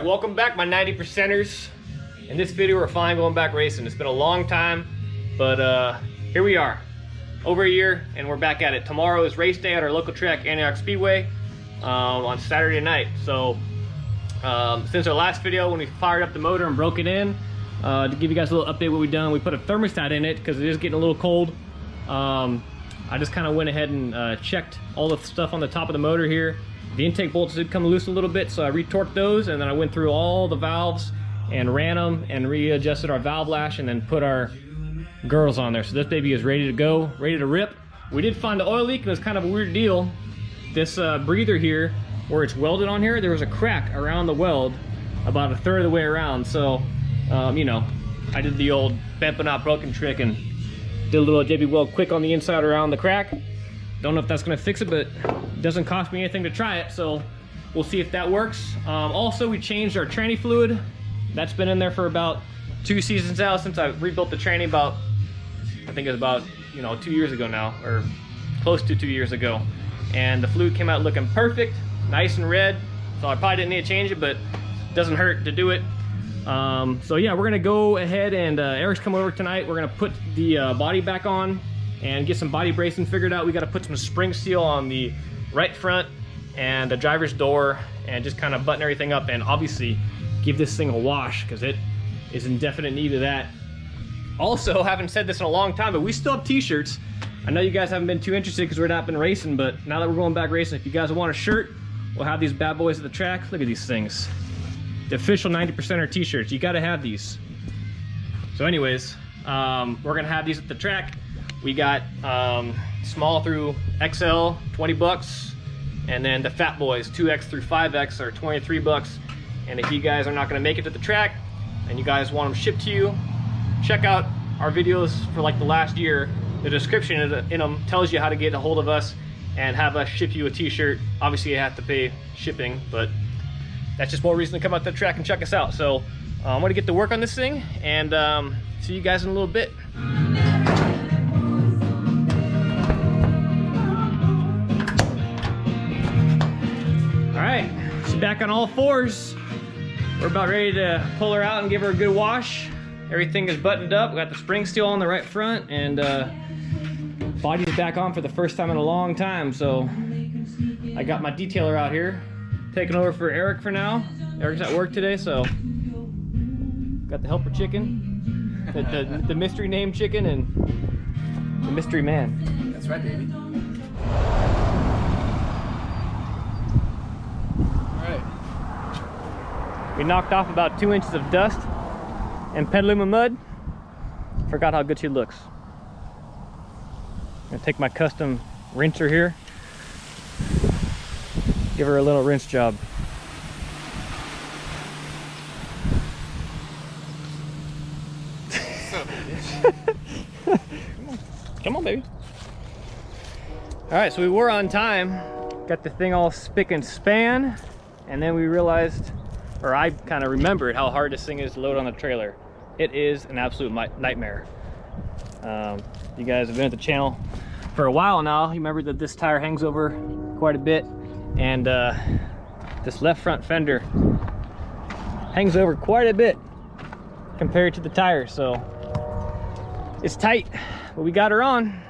welcome back my 90%ers. In this video we're finally going back racing. It's been a long time, but here we are. Over a year and we're back at it. Tomorrow is race day at our local track, Antioch Speedway, on Saturday night. So since our last video when we fired up the motor and broke it in, to give you guys a little update what we've done, we put a thermostat in it because it is getting a little cold. I just kind of went ahead and checked all the stuff on the top of the motor here. The intake bolts did come loose a little bit, so I retorqued those, and then I went through all the valves and ran them and readjusted our valve lash and then put our girls on there. So this baby is ready to go, ready to rip. We did find the oil leak, and it was kind of a weird deal. This breather here, where it's welded on here, there was a crack around the weld about a third of the way around. So, you know, I did the old bent but not broken trick and did a little JB weld quick on the inside around the crack. Don't know if that's gonna fix it, but it doesn't cost me anything to try it, so we'll see if that works. Also, we changed our tranny fluid. That's been in there for about 2 seasons now, since I rebuilt the tranny about, I think it's about, you know, 2 years ago now, or close to 2 years ago. And the fluid came out looking perfect, nice and red. So I probably didn't need to change it, but it doesn't hurt to do it. So yeah, we're gonna go ahead and Eric's coming over tonight. We're gonna put the body back on and get some body bracing figured out. We got to put some spring seal on the right front and the driver's door and just kind of button everything up, and obviously give this thing a wash because it is in definite need of that. Also, haven't said this in a long time, but we still have t-shirts. I know you guys haven't been too interested because we're not been racing, but now that we're going back racing, if you guys want a shirt, we'll have these bad boys at the track. Look at these things. The official 90%er t-shirts. You got to have these. So anyways, we're gonna have these at the track. We got small through XL, 20 bucks, and then the fat boys, 2X through 5X, are 23 bucks. And if you guys are not gonna make it to the track and you guys want them shipped to you, check out our videos for like the last year. The description in them tells you how to get a hold of us and have us ship you a t-shirt. Obviously you have to pay shipping, but that's just more reason to come out to the track and check us out. So I'm gonna get to work on this thing and see you guys in a little bit. All right, she's back on all fours. We're about ready to pull her out and give her a good wash. Everything is buttoned up. We got the spring steel on the right front, and body's back on for the first time in a long time. So I got my detailer out here, taking over for Eric for now. Eric's at work today, so got the helper chicken, the mystery name chicken, and the mystery man. That's right, baby. We knocked off about 2 inches of dust and petaluma mud. Forgot how good she looks. I'm gonna take my custom rinser here, give her a little rinse job. Come on, baby. All right, so we were on time. Got the thing all spick and span, and then we realized, or I kind of remembered how hard this thing is to load on the trailer. It is an absolute nightmare. You guys have been at the channel for a while now. You remember that this tire hangs over quite a bit, and this left front fender hangs over quite a bit compared to the tire, so it's tight, but we got her on.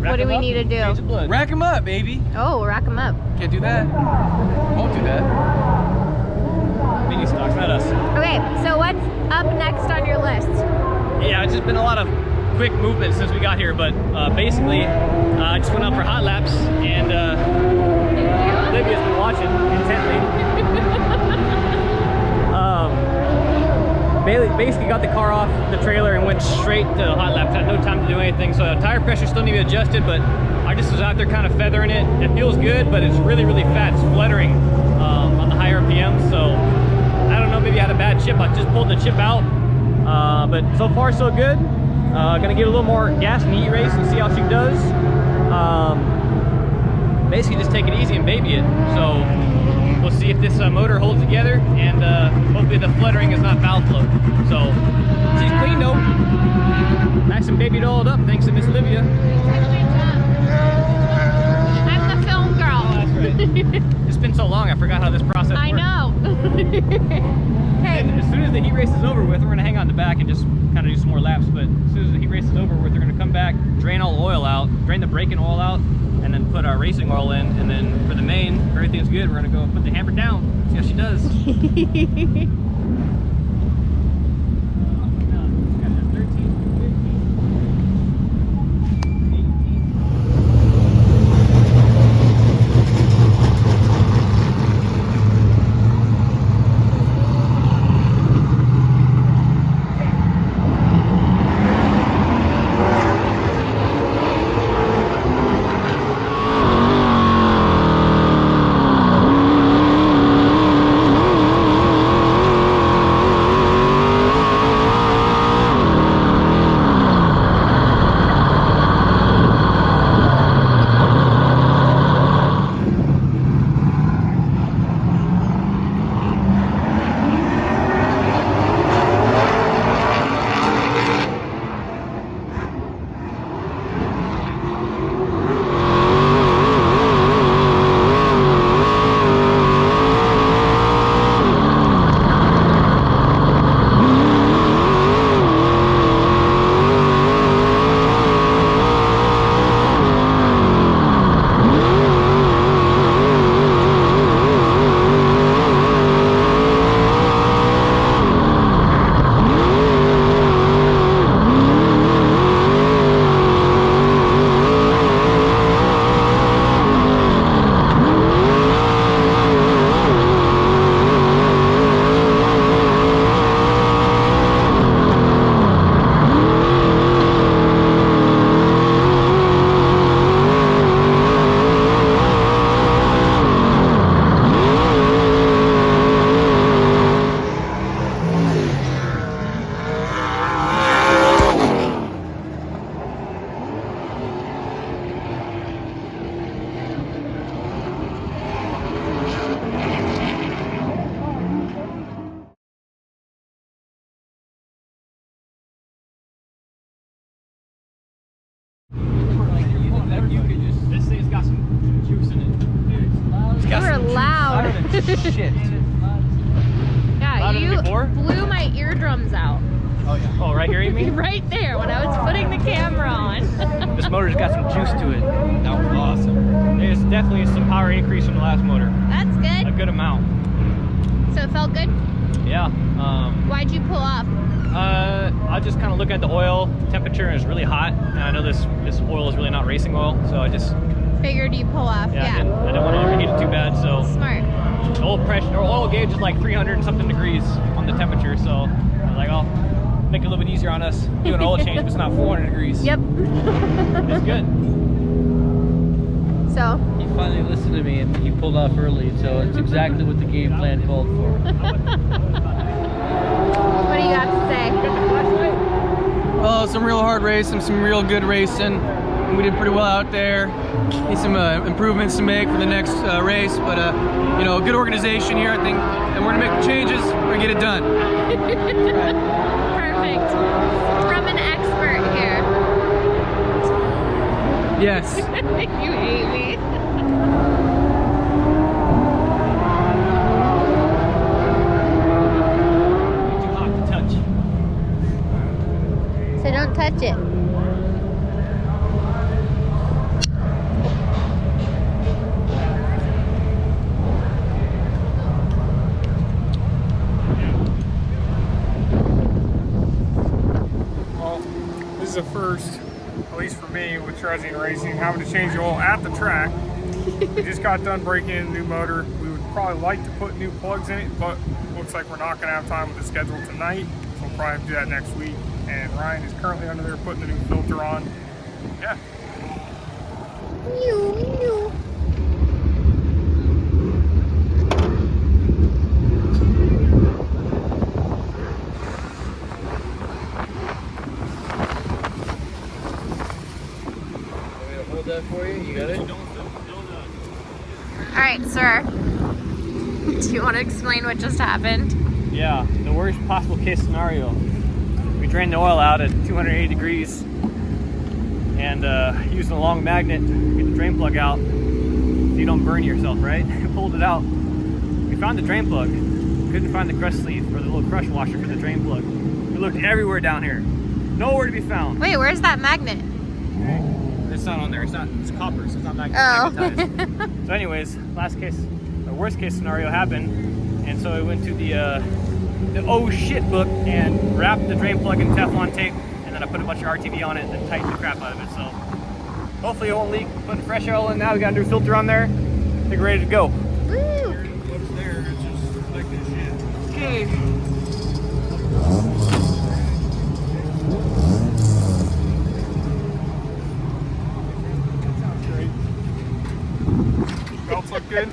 What do we need to do? Rack them up, baby. Oh, rack them up. Can't do that. Won't do that. Mini stocks, not us. Okay, so what's up next on your list? Yeah, it's just been a lot of quick movement since we got here, but basically, I just went out for hot laps, and Olivia's been watching intently. basically got the car off the trailer and went straight to hot laps. Had no time to do anything, so tire pressure still need to be adjusted, but I just was out there kind of feathering it. It feels good, but it's really, really fat. It's fluttering on the higher RPM, so I don't know, maybe I had a bad chip. I just pulled the chip out, but so far so good. Gonna give it a little more gas in the heat race and see how she does. Basically just take it easy and baby it. So we'll see if this motor holds together, and hopefully the fluttering is not valve flow. So she's clean though. Nice and babied all up, thanks to Miss Livia. I'm the film girl. Oh, that's right. It's been so long, I forgot how this process works. I know. Hey. And as soon as the heat race is over with, we're gonna hang on the back and just kind of do some more laps. But as soon as the heat race is over with, we're gonna come back, drain all the oil out, drain the braking oil out, and then put our racing oil in. And then for the main, if everything's good, we're gonna go put the hammer down, see how she does. This thing's got some juice in it. You were loud. Shit. Yeah, Louder than you before? blew my eardrums out. Oh yeah. Oh, right here you mean? Right there when I was putting the camera on. This motor's got some juice to it. That was awesome. There's definitely some power increase from the last motor. That's A good. good amount. So it felt good? Yeah. Why'd you pull off? I just kind of look at the oil temperature, and it's really hot, and I know this oil is really not racing oil, so I just Figured you pull off. I Yeah. didn't want to overheat it too bad. So Smart. the oil pressure or oil gauge is like 300 and something degrees on the temperature, so I was like, I'll make it a little bit easier on us. Do an oil change, but it's not 400 degrees. Yep. It's good. So, He finally listened to me and he pulled off early, so it's exactly what the game plan called for. what do you have to say? Well, some real hard racing, some real good racing. We did pretty well out there. Need some improvements to make for the next race, but you know, good organization here, I think, and we're gonna make the changes. We're gonna get it done. Perfect. From an expert here. Yes. You hate me. Too hot to touch. So don't touch it. Well, this is a first, at least for me, with Cherezian Racing, having to change the oil at the track. We just got done breaking in a new motor. We would probably like to put new plugs in it, but looks like we're not going to have time with the schedule tonight. So we'll probably do that next week. And Ryan is currently under there putting the new filter on. Yeah. Hold that for you. You got it? All right, sir. Do you want to explain what just happened? Yeah, the worst possible case scenario. We drained the oil out at 280 degrees and using a long magnet to get the drain plug out so you don't burn yourself, right? Pulled it out. We found the drain plug. Couldn't find the crush sleeve or the little crush washer for the drain plug. We looked everywhere down here. Nowhere to be found. Wait, where's that magnet? It's not on there. It's copper, so it's not Oh. magnetized. So anyways, worst case scenario happened, and so we went to the oh shit book and wrapped the drain plug in Teflon tape, and then I put a bunch of RTV on it and tightened the crap out of it. So hopefully it won't leak. Putting fresh oil in now. We got a new filter on there. I think we're ready to go. Woo! What's there? It's just like this shit. Okay. Great. Belts look good.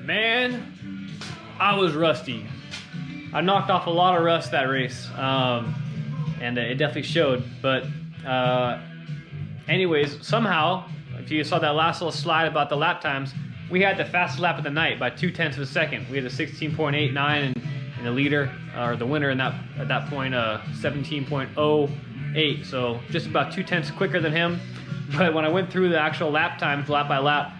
Man, I was rusty. I knocked off a lot of rust that race, and it definitely showed. But anyways, somehow, if you saw that last little slide about the lap times, we had the fastest lap of the night by 0.2 of a second. We had a 16.89, and the leader, or the winner at that point, 17.08. So just about 0.2 quicker than him. But when I went through the actual lap times, lap by lap,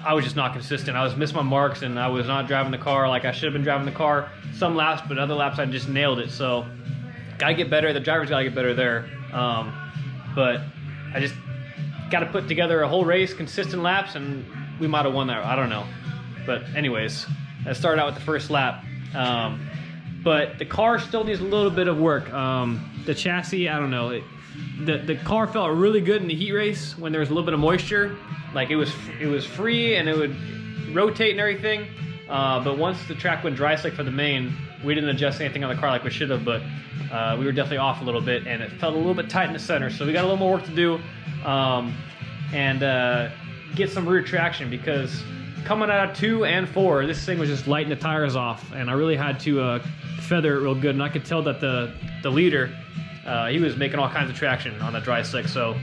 I was just not consistent. I was missing my marks, and I was not driving the car like I should have been driving the car some laps, but other laps I just nailed it. So gotta get better. The driver's gotta get better there. But I just gotta put together a whole race, consistent laps, and we might have won that. I don't know. But anyways, let's start out with the first lap. But the car still needs a little bit of work. The chassis, I don't know. The car felt really good in the heat race when there was a little bit of moisture. Like it was free and it would rotate and everything. But once the track went dry slick for the main, we didn't adjust anything on the car like we should have. But we were definitely off a little bit, and it felt a little bit tight in the center. So we got a little more work to do, and get some rear traction, because coming out of 2 and 4, this thing was just lighting the tires off, and I really had to feather it real good. And I could tell that the leader, he was making all kinds of traction on that dry slick. So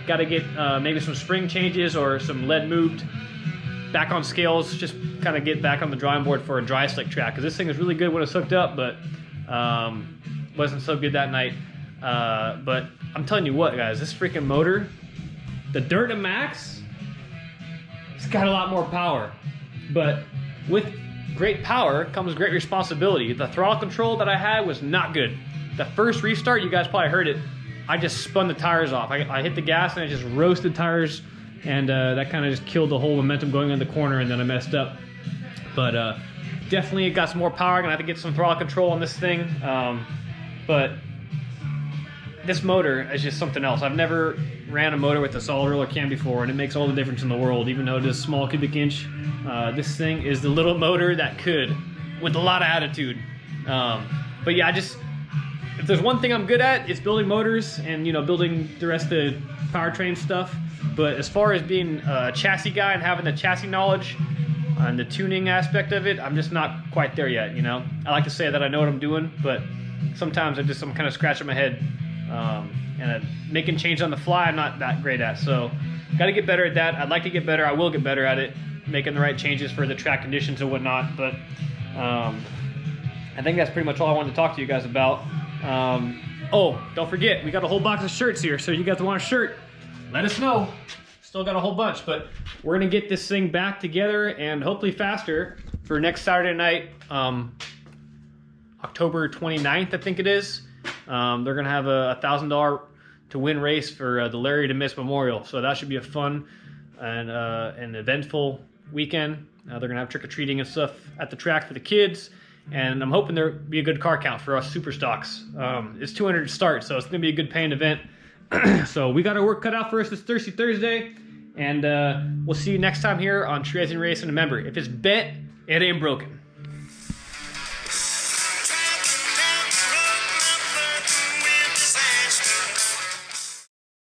got to get maybe some spring changes or some lead moved back on scales, just kind of get back on the drawing board for a dry slick track, because this thing is really good when it's hooked up, but wasn't so good that night. But I'm telling you what, guys, this freaking motor, the Durtamax, it's got a lot more power. But with great power comes great responsibility. The throttle control that I had was not good. The first restart, you guys probably heard it, I just spun the tires off. I hit the gas and I just roasted tires, and that kind of just killed the whole momentum going in the corner, and then I messed up. But definitely got some more power. Gonna have to get some throttle control on this thing. But this motor is just something else. I've never ran a motor with a solid roller cam before, and it makes all the difference in the world. Even though it is small cubic inch, this thing is the little motor that could, with a lot of attitude. But yeah, if there's one thing I'm good at, it's building motors and, you know, building the rest of the powertrain stuff. But as far as being a chassis guy and having the chassis knowledge and the tuning aspect of it, I'm just not quite there yet, you know? I like to say that I know what I'm doing, but sometimes I'm kind of scratching my head. And making changes on the fly, I'm not that great at. So got to get better at that. I'd like to get better. I will get better at it, making the right changes for the track conditions and whatnot. But I think that's pretty much all I wanted to talk to you guys about. Oh, don't forget, we got a whole box of shirts here, so you guys want a shirt, let us know. Still got a whole bunch, but we're gonna get this thing back together and hopefully faster for next Saturday night, October 29th, I think it is. They're gonna have a $1,000 to win race for the Larry to Miss Memorial, so that should be a fun and an eventful weekend. They're gonna have trick-or-treating and stuff at the track for the kids. And I'm hoping there'll be a good car count for us super stocks. It's 200 to start, so it's gonna be a good paying event. So we got our work cut out for us this Thirsty Thursday, and we'll see you next time here on Cherezian Racing. And remember, if it's bent, it ain't broken.